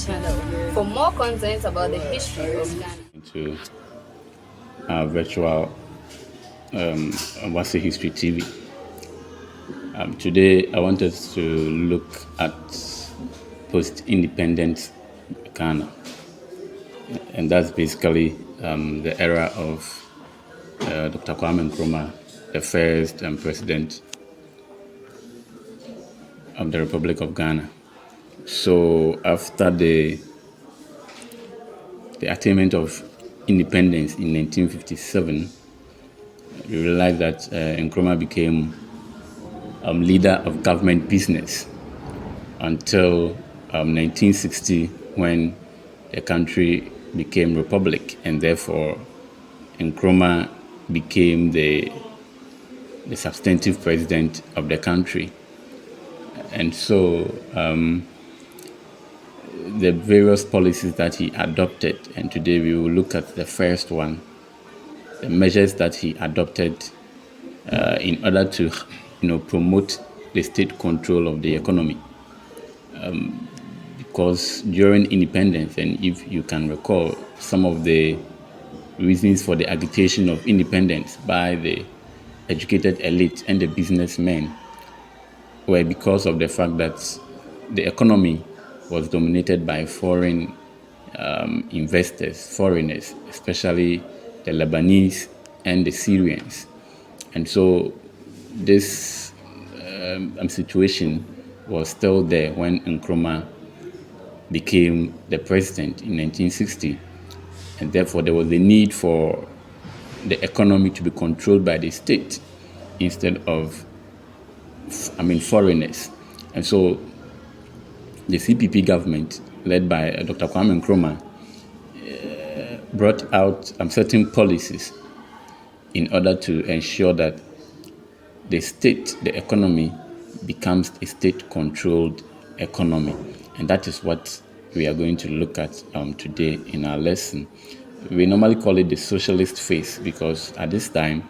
channel. For more content about the history of Ghana. To our virtual WASSCE History TV. Today, I want us to look at post-independent Ghana, and that's basically the era of Dr. Kwame Nkrumah, the first president of the Republic of Ghana. So after the attainment of independence in 1957, we realized that Nkrumah became leader of government business until 1960, when the country became republic, and therefore Nkrumah became the substantive president of the country. And so the various policies that he adopted, and today we will look at the first one, the measures that he adopted in order to promote the state control of the economy. Because during independence, and if you can recall, some of the reasons for the agitation of independence by the educated elite and the businessmen were because of the fact that the economy was dominated by foreign investors, foreigners, especially the Lebanese and the Syrians. And so this situation was still there when Nkrumah became the president in 1960. And therefore there was a need for the economy to be controlled by the state instead of foreigners. And so the CPP government, led by Dr. Kwame Nkrumah, brought out certain policies in order to ensure that the state, the economy, becomes a state-controlled economy. And that is what we are going to look at today in our lesson. We normally call it the Socialist Phase because at this time,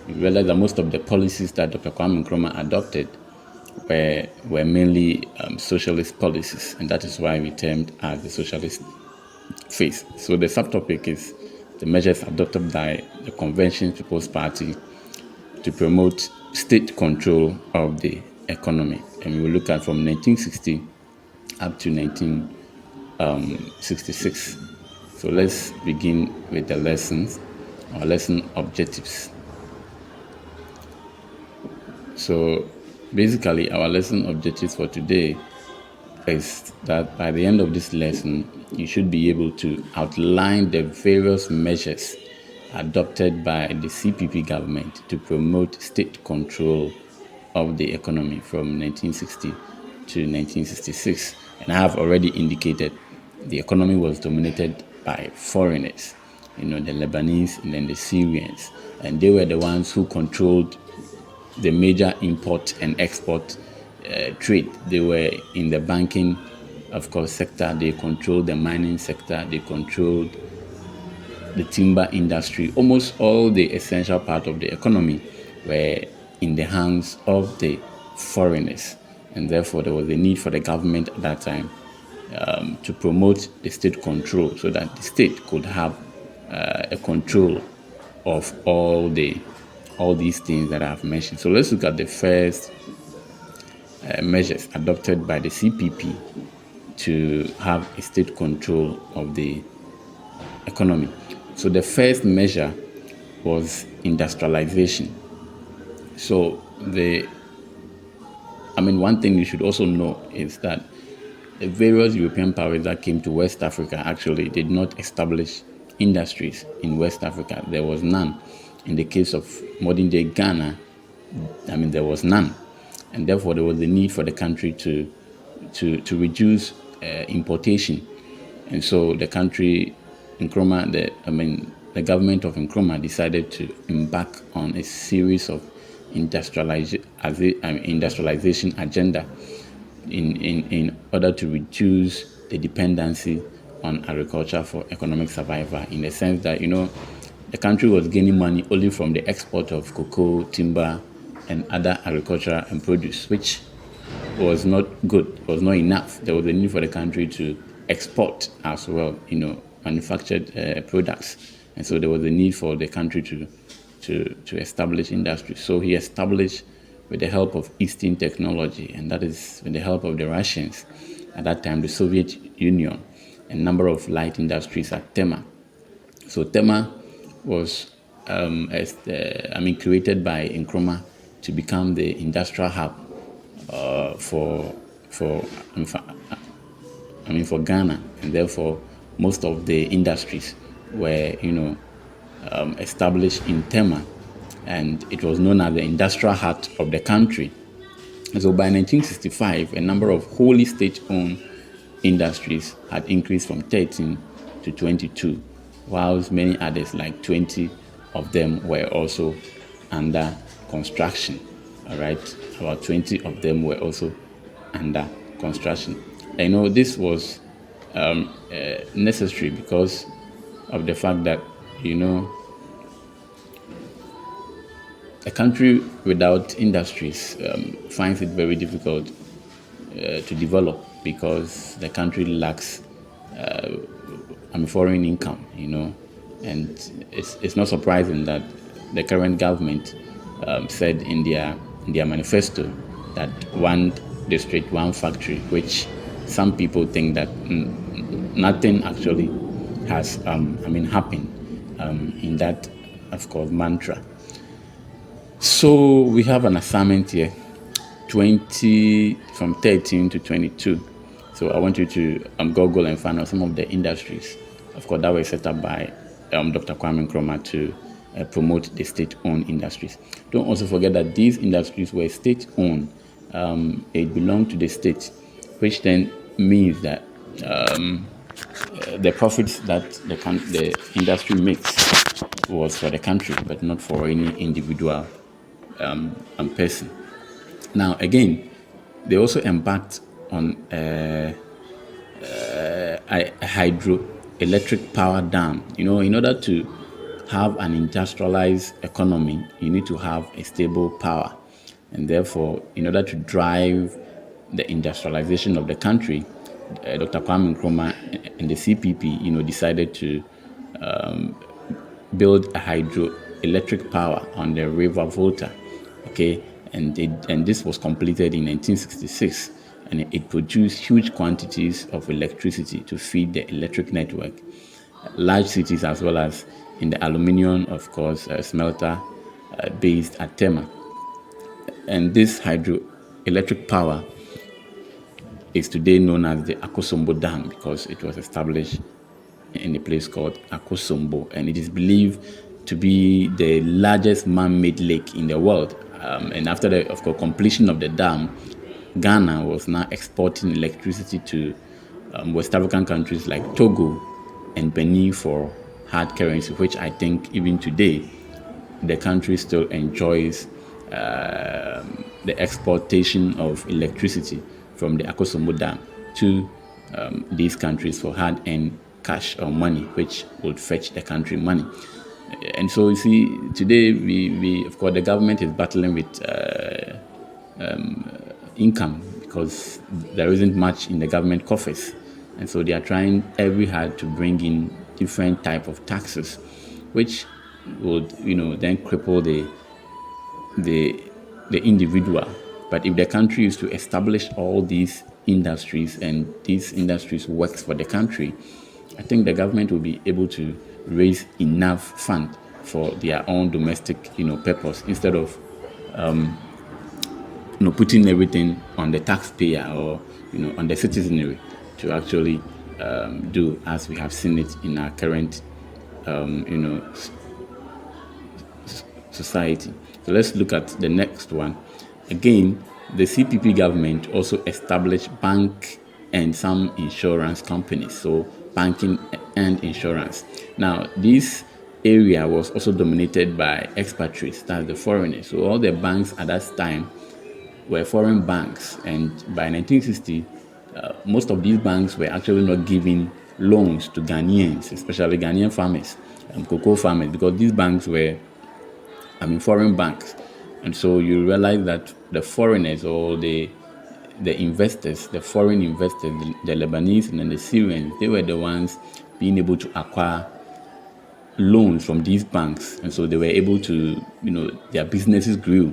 we realized that most of the policies that Dr. Kwame Nkrumah adopted were mainly socialist policies, and that is why we termed as the Socialist Phase. So the subtopic is the measures adopted by the Convention People's Party to promote state control of the economy. And we will look at from 1960 up to 1966. So let's begin with the lessons, or lesson objectives. So basically, our lesson objectives for today is that by the end of this lesson, you should be able to outline the various measures adopted by the CPP government to promote state control of the economy from 1960 to 1966. And I have already indicated the economy was dominated by foreigners, the Lebanese and then the Syrians. And they were the ones who controlled the major import and export trade. They were in the banking, of course, sector. They controlled the mining sector. They controlled the timber industry. Almost all the essential part of the economy were in the hands of the foreigners. And therefore, there was a need for the government at that time to promote the state control so that the state could have a control of all these things that I have mentioned. So let's look at the first measures adopted by the CPP to have a state control of the economy. So the first measure was industrialization. So one thing you should also know is that the various European powers that came to West Africa actually did not establish industries in West Africa. There was none. In the case of modern-day Ghana, there was none. And therefore, there was a need for the country to reduce importation. And so the country, Nkrumah, the government of Nkrumah decided to embark on a series of industrialization agenda in order to reduce the dependency on agriculture for economic survival, in the sense that, the country was gaining money only from the export of cocoa, timber, and other agricultural and produce, which was not good, was not enough. There was a need for the country to export as well, manufactured products. And so there was a need for the country to establish industry. So he established, with the help of Eastern technology, and that is with the help of the Russians, at that time the Soviet Union, a number of light industries at Tema. So Tema was created by Nkrumah to become the industrial hub for Ghana, and therefore most of the industries were established in Tema, and it was known as the industrial heart of the country. And so by 1965, a number of wholly state-owned industries had increased from 13 to 22, whilst many others, like 20 of them, were also under construction. All right, about 20 of them were also under construction. I know this was necessary because of the fact that, a country without industries finds it very difficult to develop, because the country lacks foreign income, and it's not surprising that the current government said in their manifesto that one district, one factory, which some people think that nothing actually has happened in that, of course, mantra. So we have an assignment here, 20 from 13 to 22. So I want you to Google and find out some of the industries, of course, that were set up by Dr. Kwame Nkrumah to promote the state-owned industries. Don't also forget that these industries were state-owned. It belonged to the state, which then means that the profits that the industry makes was for the country, but not for any individual person. Now, again, they also embarked on a hydroelectric power dam. In order to have an industrialized economy, you need to have a stable power. And therefore, in order to drive the industrialization of the country, Dr. Kwame Nkrumah and the CPP, decided to build a hydroelectric power on the River Volta. Okay, and this was completed in 1966, and it produced huge quantities of electricity to feed the electric network, large cities, as well as in the aluminium, of course, smelter based at Tema. And this hydroelectric power is today known as the Akosombo Dam, because it was established in a place called Akosombo, and it is believed to be the largest man-made lake in the world. And after the, of course, completion of the dam, Ghana was now exporting electricity to West African countries like Togo and Benin for hard currency, which I think even today the country still enjoys the exportation of electricity from the Akosombo Dam to these countries for hard-earned cash or money, which would fetch the country money. And so you see, today we of course the government is battling with income, because there isn't much in the government coffers, and so they are trying every hard to bring in different type of taxes, which would then cripple the individual. But if the country is to establish all these industries, and these industries works for the country, I think the government will be able to raise enough fund for their own domestic purpose, instead of putting everything on the taxpayer or on the citizenry to actually do as we have seen it in our current society. So let's look at the next one. Again, the CPP government also established bank and some insurance companies, so banking and insurance. Now, this area was also dominated by expatriates, that's the foreigners. So all the banks at that time were foreign banks, and by 1960, most of these banks were actually not giving loans to Ghanaians, especially Ghanaian farmers, cocoa farmers, because these banks were, foreign banks. And so you realize that the foreigners, or the the investors, the foreign investors, the Lebanese and then the Syrians, they were the ones being able to acquire loans from these banks, and so they were able to, their businesses grew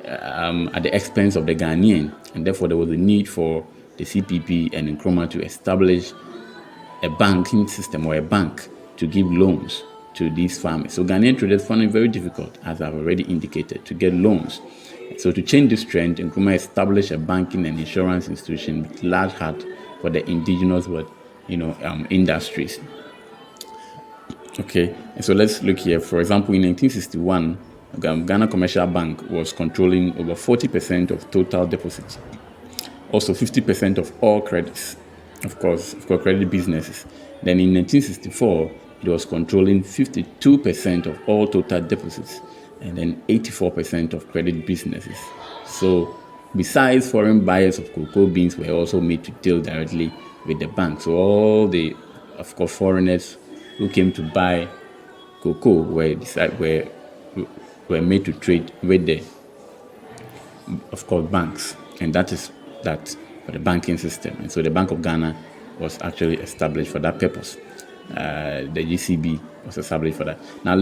at the expense of the Ghanaian, and therefore there was a need for the CPP and Nkrumah to establish a banking system or a bank to give loans to these farmers. So Ghanaian traders found it very difficult, as I've already indicated, to get loans. So to change this trend, Nkrumah established a banking and insurance institution with large heart for the indigenous industries. Okay, and so let's look here. For example, in 1961, Ghana Commercial Bank was controlling over 40% of total deposits. Also 50% of all credits, of course, credit businesses. Then in 1964, it was controlling 52% of all total deposits, and then 84% of credit businesses. So besides, foreign buyers of cocoa beans were also made to deal directly with the bank. So all the, of course, foreigners who came to buy cocoa were made to trade with the, of course, banks, and that is that for the banking system. And so the Bank of Ghana was actually established for that purpose. The GCB was established for that. Now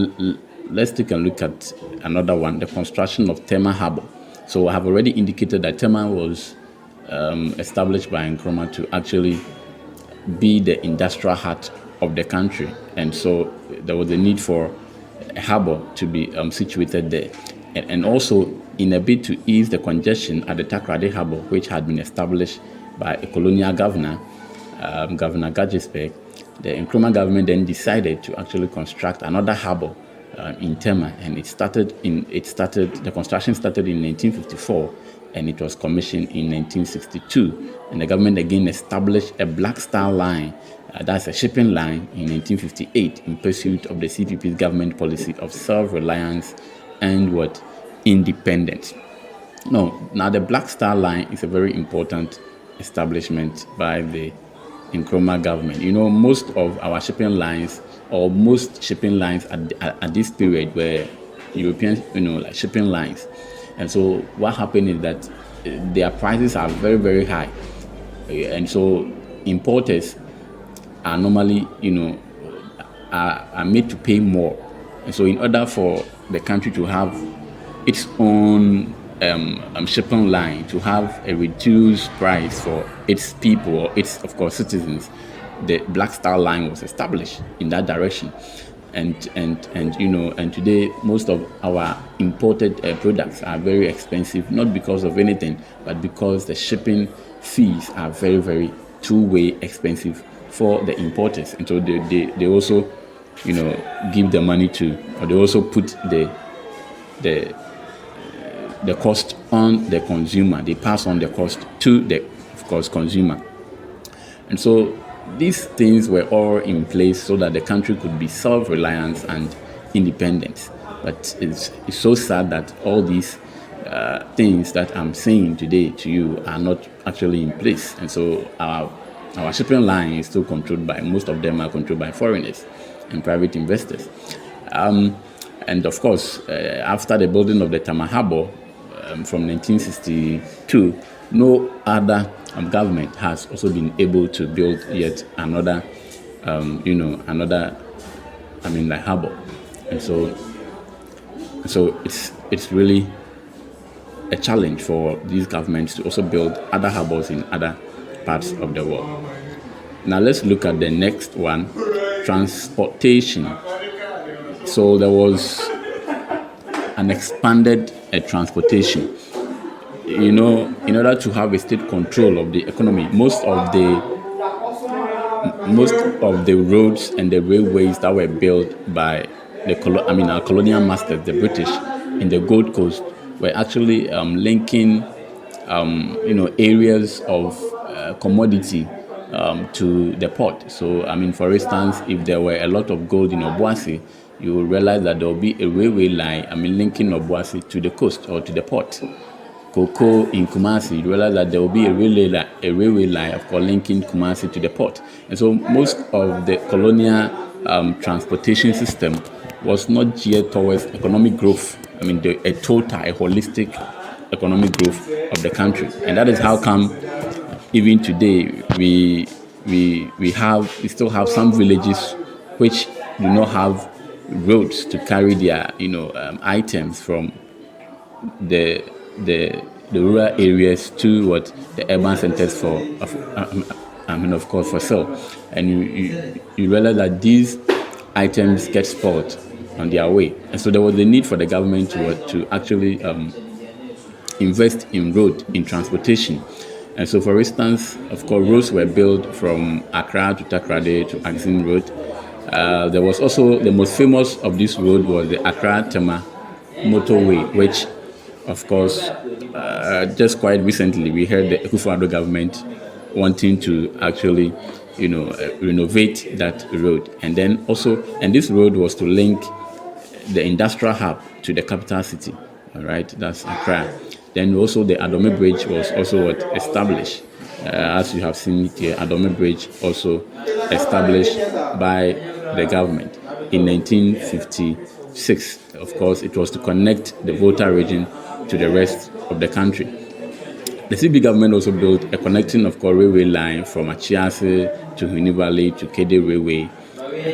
let's take a look at another one, the construction of Tema Harbour. So I have already indicated that Tema was established by Nkrumah to actually be the industrial heart of the country, and so there was a need for a harbour to be situated there, and also in a bid to ease the congestion at the Takoradi Harbour, which had been established by a colonial governor, Governor Gagisberg. The Nkrumah government then decided to actually construct another harbour in Tema, and the construction started in 1954, and it was commissioned in 1962. And the government again established a Black Star Line, that's a shipping line, in 1958 in pursuit of the CPP's government policy of self-reliance and independence. Now the Black Star Line is a very important establishment by the Nkrumah government. Most of our shipping lines, or most shipping lines at this period, were European, like shipping lines. And so what happened is that their prices are very, very high. And so importers are normally, are made to pay more. And so in order for the country to have its own shipping line, to have a reduced price for its people or its, of course, citizens, the Black Star Line was established in that direction. And today most of our imported products are very expensive, not because of anything, but because the shipping fees are very, very two-way expensive for the importers. And so they also, give the money to, or they also put the cost on the consumer. They pass on the cost to the, of course, consumer. And so these things were all in place so that the country could be self-reliant and independent. But it's so sad that all these things that I'm saying today to you are not actually in place. And so our shipping line is still controlled by, most of them are controlled by foreigners and private investors. And of course, after the building of the Tema Harbour from 1962, no other government has also been able to build yet another, harbour. And so it's really a challenge for these governments to also build other harbours in other parts of the world. Now let's look at the next one, transportation. So there was an expanded transportation. In order to have a state control of the economy, most of the roads and the railways that were built by our colonial masters, the British, in the Gold Coast, were actually linking, areas of commodity to the port. So, for instance, if there were a lot of gold in Obuasi, you will realize that there will be a railway line, linking Obuasi to the coast or to the port. Cocoa in Kumasi, you realize that there will be a railway line, of course, linking Kumasi to the port. And so most of the colonial transportation system was not geared towards economic growth. A holistic economic growth of the country. And that is how come even today we still have some villages which do not have roads to carry their items from the the rural areas to what the urban centers of course for sale. And you realize that these items get spoiled on their way, and so there was the need for the government to actually invest in transportation. And so, for instance, of course, roads were built from Accra to Takrade to Axin Road. There was also the most famous of this road was the Accra-Tema motorway, which, of course, just quite recently we heard the Akufo-Addo government wanting to actually, renovate that road. And then also, and this road was to link the industrial hub to the capital city. All right, that's Accra. Then also the Adome Bridge was also established. As you have seen it here, Adome Bridge also established by the government in 1956. Of course, it was to connect the Volta region to the rest of the country. The CB government also built a connecting, of course, railway line from Achiase to Huni Valley to Kede Railway,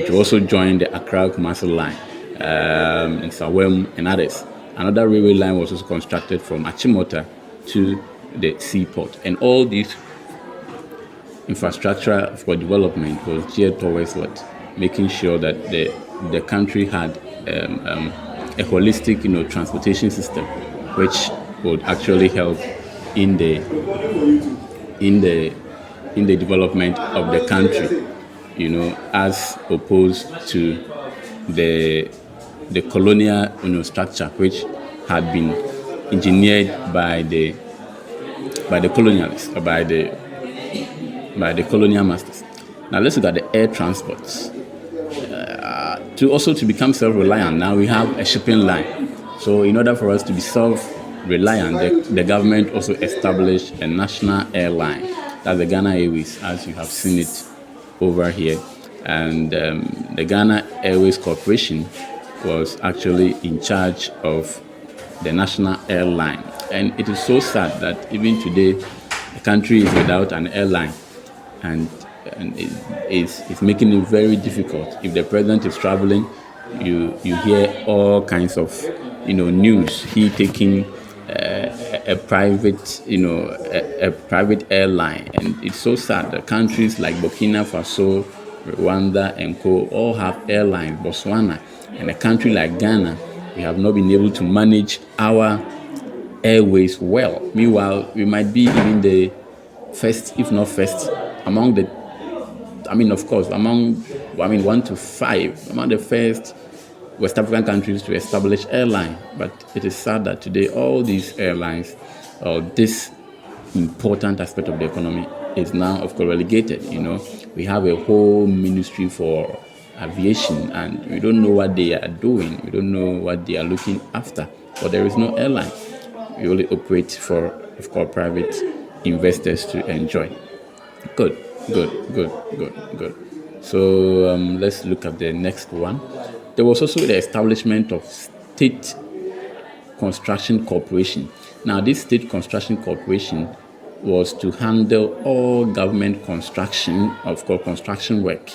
to also join the Accra-Kumasi line, and Sawem and others. Another railway line was also constructed from Achimota to the seaport. And all this infrastructure for development was geared towards making sure that the country had a holistic, transportation system, which would actually help in the development of the country, as opposed to the colonial structure, which had been engineered by the colonialists, or by the colonial masters. Now let's look at the air transports. To become self-reliant, now we have a shipping line. So in order for us to be self-reliant, the government also established a national airline. That's the Ghana Airways, as you have seen it over here. And the Ghana Airways Corporation was actually in charge of the national airline. And it is so sad that even today the country is without an airline, and it's making it very difficult. If the president is traveling, you hear all kinds of news. He taking a private a private airline, and it's so sad that countries like Burkina Faso, Rwanda, and co all have airlines. Botswana, and a country like Ghana, we have not been able to manage our airways well. Meanwhile, we might be even the first, if not first, among the, of course, among 1 to 5, among the first West African countries to establish airline. But it is sad that today all these airlines, or this important aspect of the economy, is now, of course, relegated. We have a whole ministry for aviation, and we don't know what they are doing. We don't know what they are looking after. But there is no airline. We only operate for, of course, private investors to enjoy. Good. So let's look at the next one. There was also the establishment of State Construction Corporation. Now, this State Construction Corporation was to handle all government construction, of course, construction work.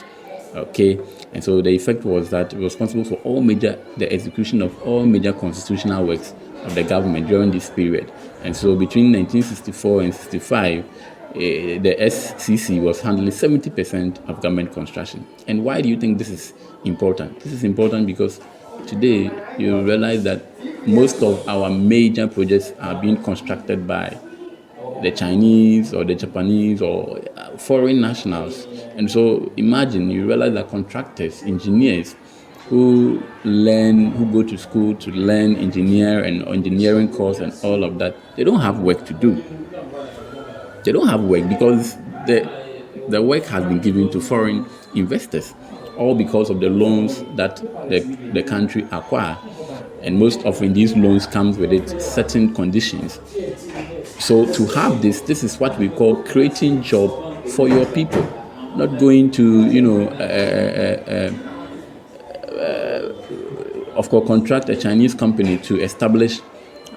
Okay, and so the effect was that it was responsible for the execution of all major constitutional works of the government during this period. And so between 1964 and 65, the SCC was handling 70% of government construction. And why do you think this is important? This is important because today you realize that most of our major projects are being constructed by the Chinese or the Japanese or foreign nationals. And so imagine, you realize that contractors, engineers who go to school to learn engineering course and all of that, they don't have work to do. They don't have work because the work has been given to foreign investors, all because of the loans that the country acquire. And most often these loans comes with it certain conditions. So to have this is what we call creating job for your people, not going to, of course, contract a Chinese company to establish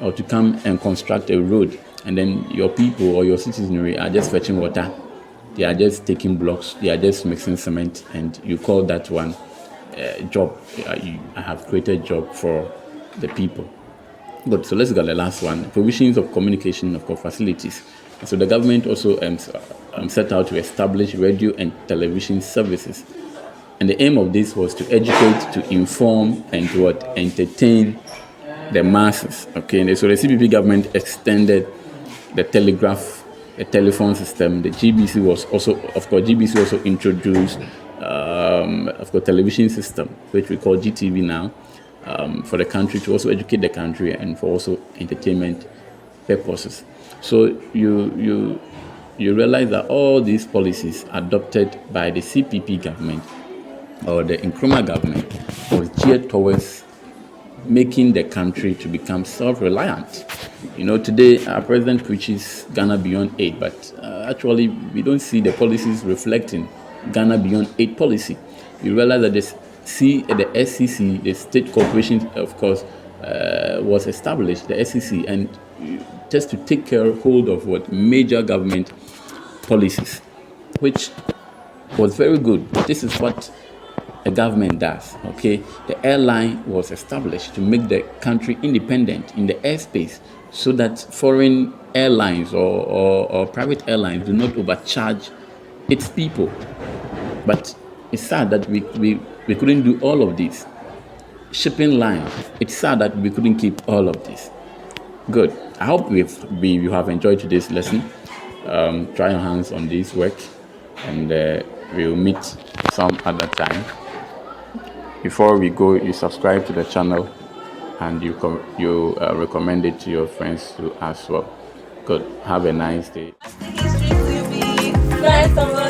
or to come and construct a road, and then your people or your citizenry are just fetching water. They are just taking blocks. They are just mixing cement, and you call that one job. I have created job for the people. Good. So let's look at the last one: provisions of communication, of course, facilities. So the government also set out to establish radio and television services, and the aim of this was to educate, to inform, and to entertain the masses. Okay. And so the CPP government extended the telegraph, the telephone system. The GBC was also, of course, introduced, of course, television system, which we call GTV now, for the country, to also educate the country and for also entertainment purposes. So you realize that all these policies adopted by the CPP government or the Nkrumah government was geared towards making the country to become self-reliant. Today our president preaches Ghana beyond aid, but actually we don't see the policies reflecting Ghana beyond aid policy. You realize that the SCC, the State Corporation, of course, was established, the SCC, and just to take hold of what major government policies, which was very good. This is what a government does. Okay, the airline was established to make the country independent in the airspace, so that foreign airlines or private airlines do not overcharge its people. But it's sad that we couldn't do all of this. Shipping line, it's sad that we couldn't keep all of this. Good. I hope you have enjoyed today's lesson. Try your hands on this work, and we'll meet some other time. Before we go, you subscribe to the channel, and you recommend it to your friends too as well. Good. Have a nice day. WASSCE History TV.